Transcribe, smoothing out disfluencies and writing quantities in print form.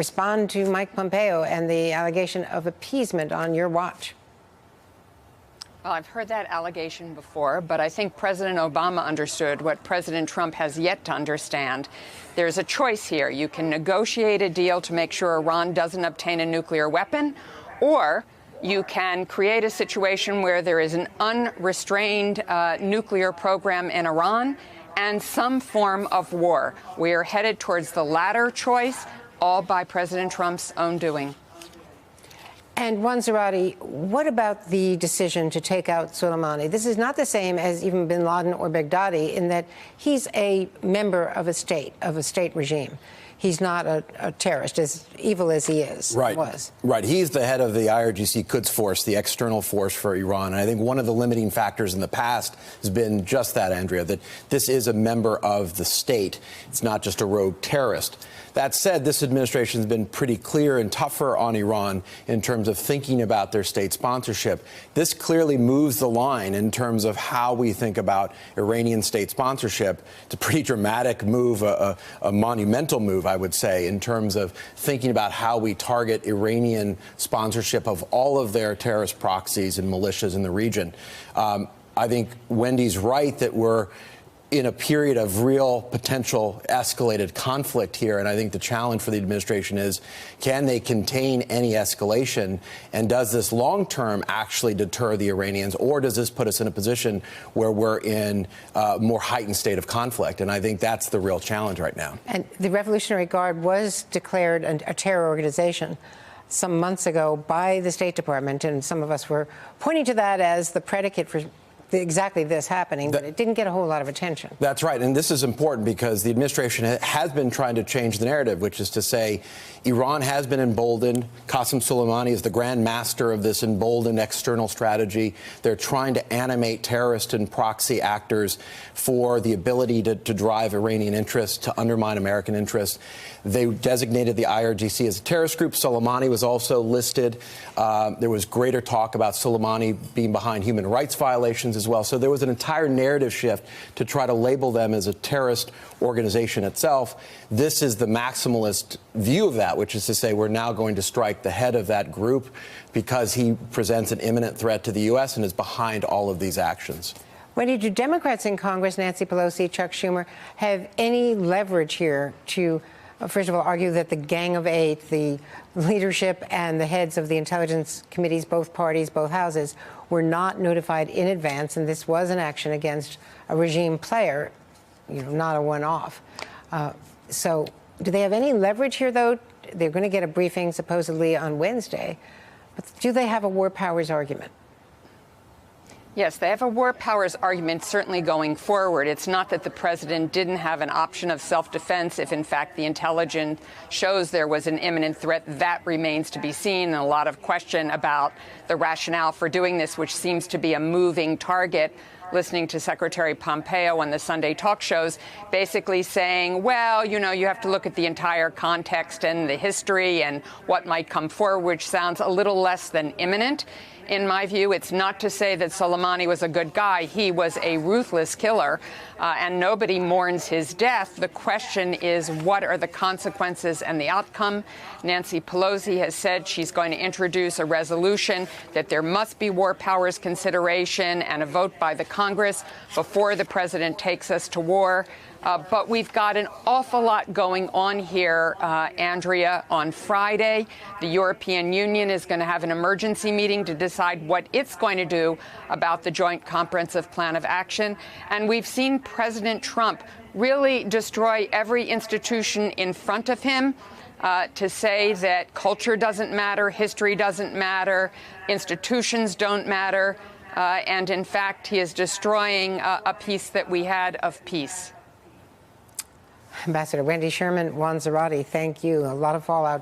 respond to Mike Pompeo and the allegation of appeasement on your watch? Well, I've heard that allegation before, but I think President Obama understood what President Trump has yet to understand. There's a choice here. You can negotiate a deal to make sure Iran doesn't obtain a nuclear weapon, or you can create a situation where there is an unrestrained nuclear program in Iran and some form of war. We are headed towards the latter choice, all by President Trump's own doing. And Juan Zarate, what about the decision to take out Soleimani? This is not the same as even bin Laden or Baghdadi in that he's a member of a state regime. He's not a terrorist, as evil as he is. Right. Was. Right. He's the head of the IRGC Quds Force, the external force for Iran. And I think one of the limiting factors in the past has been just that, Andrea, that this is a member of the state. It's not just a rogue terrorist. That said, this administration has been pretty clear and tougher on Iran in terms of thinking about their state sponsorship. This clearly moves the line in terms of how we think about Iranian state sponsorship. It's a pretty dramatic move, a monumental move, I would say, in terms of thinking about how we target Iranian sponsorship of all of their terrorist proxies and militias in the region. I think Wendy's right that we're in a period of real potential escalated conflict here. And I think the challenge for the administration is, can they contain any escalation? And does this long term actually deter the Iranians? Or does this put us in a position where we're in a more heightened state of conflict? And I think that's the real challenge right now. And the Revolutionary Guard was declared a terror organization some months ago by the State Department. And some of us were pointing to that as the predicate for exactly this happening, but it didn't get a whole lot of attention. That's right. And this is important because the administration has been trying to change the narrative, which is to say Iran has been emboldened. Qassem Soleimani is the grand master of this emboldened external strategy. They're trying to animate terrorist and proxy actors for the ability to drive Iranian interests, to undermine American interests. They designated the IRGC as a terrorist group. Soleimani was also listed. There was greater talk about Soleimani being behind human rights violations as well. So there was an entire narrative shift to try to label them as a terrorist organization itself. This is the maximalist view of that, which is to say we're now going to strike the head of that group because he presents an imminent threat to the U.S. and is behind all of these actions. Wendy, do Democrats in Congress, Nancy Pelosi, Chuck Schumer, have any leverage here to, first of all, argue that the Gang of Eight, the leadership and the heads of the intelligence committees, both parties, both houses, were not notified in advance, and this was an action against a regime player, not a one-off. So do they have any leverage here, though? They're going to get a briefing supposedly on Wednesday, but do they have a war powers argument? Yes, they have a war powers argument certainly going forward. It's not that the president didn't have an option of self-defense if, in fact, the intelligence shows there was an imminent threat. That remains to be seen, and a lot of question about the rationale for doing this, which seems to be a moving target. Listening to Secretary Pompeo on the Sunday talk shows, basically saying, well, you have to look at the entire context and the history and what might come forward, which sounds a little less than imminent. In my view, it's not to say that Soleimani was a good guy. He was a ruthless killer, and nobody mourns his death. The question is, what are the consequences and the outcome? Nancy Pelosi has said she's going to introduce a resolution that there must be war powers consideration and a vote by the Congress before the president takes us to war. But we've got an awful lot going on here, Andrea. On Friday, the European Union is going to have an emergency meeting to decide what it's going to do about the Joint Comprehensive Plan of Action. And we've seen President Trump really destroy every institution in front of him to say that culture doesn't matter, history doesn't matter, institutions don't matter. And in fact, he is destroying a piece that we had of peace. Ambassador Wendy Sherman, Juan Zarate, thank you. A lot of fallout